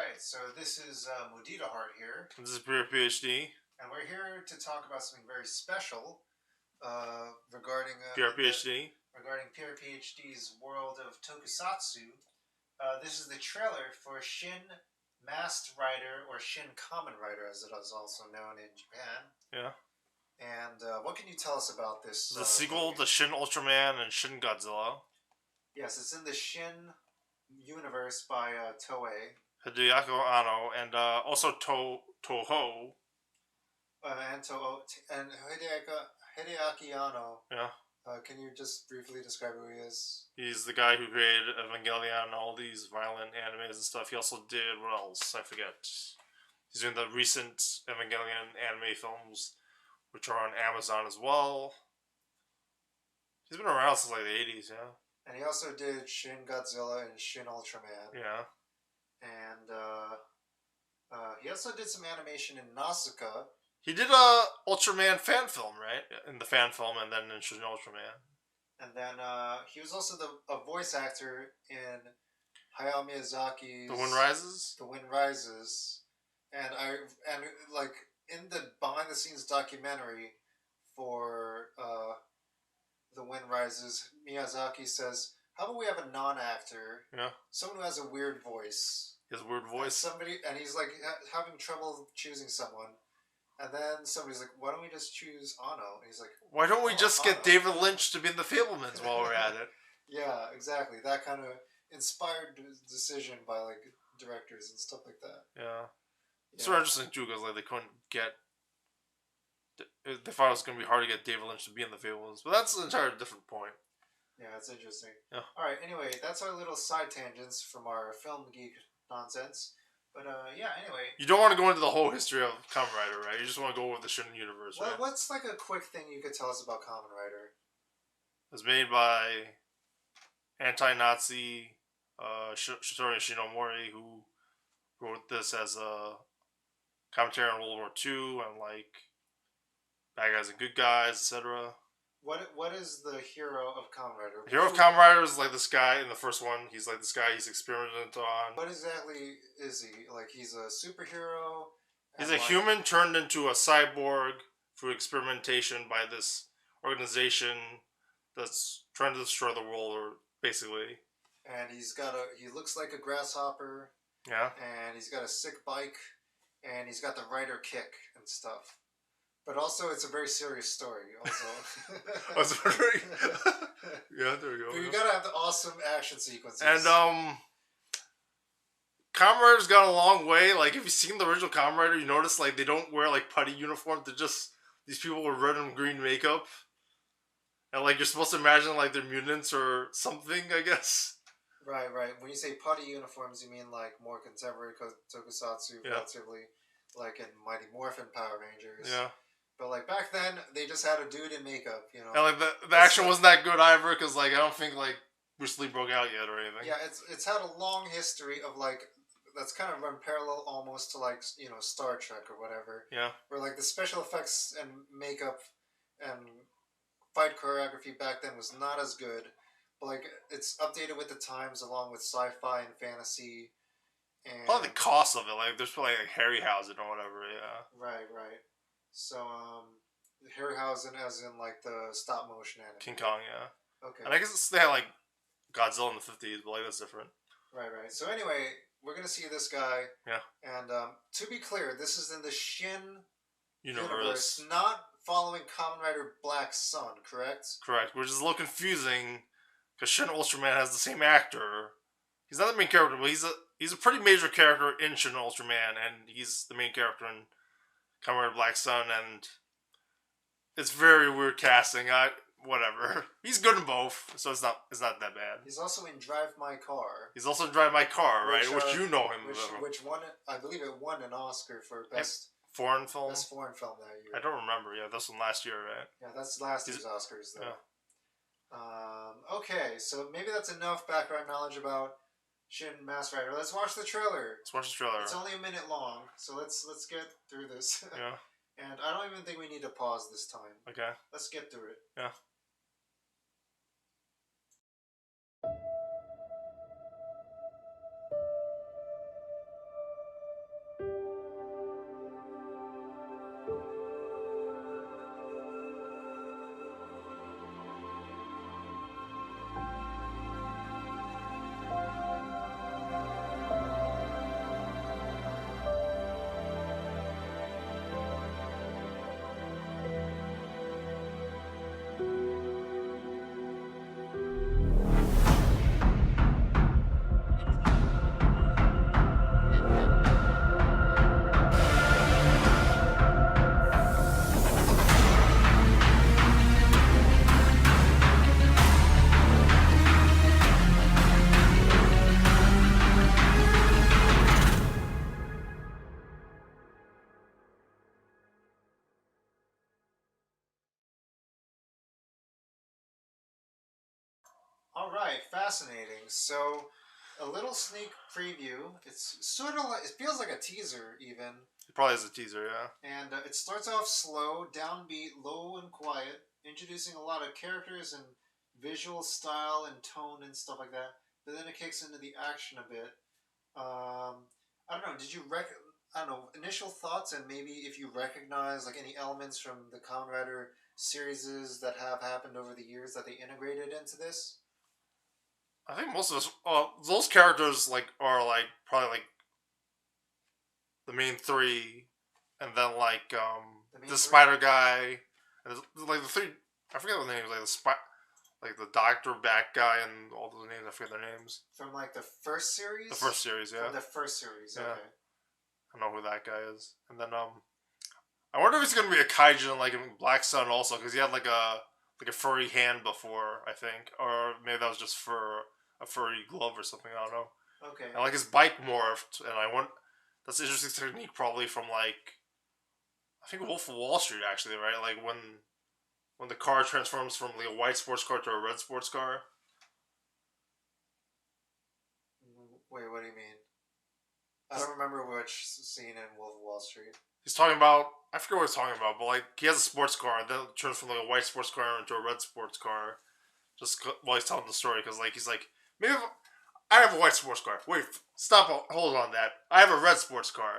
Alright, so this is Muditaheart here. This is PRPHD. And we're here to talk about something very special regarding PRPHD. regarding PRPHD's world of tokusatsu. This is the trailer for Shin Masked Rider, or Shin Kamen Rider as it is also known in Japan. Yeah. And what can you tell us about this? The sequel to Shin Ultraman and Shin Godzilla. Yes, it's in the Shin universe by Toei. Hideaki Anno and also Toho. And Hideaki Anno. Yeah. Can you just briefly describe who he is? He's the guy who created Evangelion and all these violent animes and stuff. He also did, what else? I forget. He's doing the recent Evangelion anime films, which are on Amazon as well. He's been around since like the 80s, yeah. And he also did Shin Godzilla and Shin Ultraman. Yeah. And he also did some animation in Nausicaa. He did a Ultraman fan film, right? In the fan film and then in Shin Ultraman. And then he was also a voice actor in Hayao Miyazaki's The Wind Rises? The Wind Rises. And like in the behind the scenes documentary for The Wind Rises, Miyazaki says, how about we have a non-actor? Yeah. Someone who has a weird voice. He has a weird voice. And he's like having trouble choosing someone. And then somebody's like, why don't we just choose Anno? And he's like, why don't we just get David Lynch to be in the Fablemans while we're at it? Yeah, exactly. That kind of inspired decision by like directors and stuff like that. Yeah. It's sort of interesting too, because like they couldn't get. They thought it was going to be hard to get David Lynch to be in the Fablemans, but that's an entirely different point. Yeah, it's interesting. Yeah. Alright, anyway, that's our little side tangents from our film geek nonsense. But yeah, anyway. You don't want to go into the whole history of Kamen Rider, right? You just want to go with the Shin universe, right? What's like a quick thing you could tell us about Kamen Rider? It was made by anti-Nazi Shitori Shinomori, who wrote this as a commentary on World War II and like bad guys and good guys, etc. What is the hero of Kamen Rider? The hero of Kamen Rider is like this guy in the first one. He's like this guy he's experimented on. What exactly is he? Like he's a superhero? He's a human turned into a cyborg through experimentation by this organization that's trying to destroy the world, or basically. And he looks like a grasshopper. Yeah. And he's got a sick bike, and he's got the rider kick and stuff. But also, it's a very serious story. Also, yeah, there you go. But you gotta have the awesome action sequences. And Kamen Rider's got a long way. Like, if you've seen the original Kamen Rider, you notice like they don't wear like putty uniforms. They're just these people with red and green makeup, and like you're supposed to imagine like they're mutants or something, I guess. Right. When you say putty uniforms, you mean like more contemporary tokusatsu, relatively, like in Mighty Morphin Power Rangers. Yeah. But like back then, they just had a dude in makeup, you know. And like the action wasn't that good either, because like I don't think like Bruce Lee broke out yet or anything. Yeah, it's had a long history of like that's kind of run parallel almost to like Star Trek or whatever. Yeah. Where like the special effects and makeup and fight choreography back then was not as good, but like it's updated with the times along with sci-fi and fantasy. And probably the cost of it, like there's probably like Harryhausen or whatever. Yeah. Right. So, Harryhausen as in, like, the stop-motion anime. King Kong, yeah. Okay. And I guess they had, like, Godzilla in the 50s, but, like, that's different. Right. So, anyway, we're gonna see this guy. Yeah. And, to be clear, this is in the Shin universe, not following Kamen Rider Black Sun, correct? Correct, which is a little confusing, because Shin Ultraman has the same actor. He's not the main character, but he's a pretty major character in Shin Ultraman, and he's the main character in Kamen Rider Black Sun, and it's very weird casting. Whatever. He's good in both, so it's not that bad. He's also in Drive My Car. He's also in Drive My Car, right? Which you know him. Which won, I believe it won an Oscar for best foreign film. Best foreign film that year. I don't remember. Yeah, that's from last year, right? Yeah, that's last year's Oscars, though. Yeah. Okay, so maybe that's enough background knowledge about Shin Masked Rider. Let's watch the trailer. It's only a minute long, so let's get through this. Yeah. And I don't even think we need to pause this time. Okay. Let's get through it. Yeah. All right, fascinating. So, a little sneak preview. It's sort of like it feels like a teaser even, It probably is a teaser, yeah. and it starts off slow, downbeat, low and quiet, introducing a lot of characters and visual style and tone and stuff like that. But then it kicks into the action a bit. I don't know. Did you I don't know. Initial thoughts and maybe if you recognize like any elements from the Kamen Rider series that have happened over the years that they integrated into this. I think most of us, those characters like are like probably like the main three, and then like the Three spider guy, and like the three. I forget what the names like like the doctor, bat guy, and all those names. I forget their names. from like the first series. The first series, yeah. From the first series, Yeah. okay. I don't know who that guy is. And then I wonder if it's gonna be a kaijin like in Black Sun also, because he had like a furry hand before, I think, or maybe that was just for a furry glove or something. I don't know. Okay. And like his bike morphed, and I want that's an interesting technique, probably from like I think Wolf of Wall Street, actually, right? Like when the car transforms from like a white sports car to a red sports car. Wait, what do you mean? I don't remember which scene in Wolf of Wall Street. He's talking about I forget what he's talking about, but like he has a sports car, and then it turns from like a white sports car into a red sports car, just while he's telling the story. Because like he's like maybe I have a white sports car. Wait, stop, hold on that. I have a red sports car.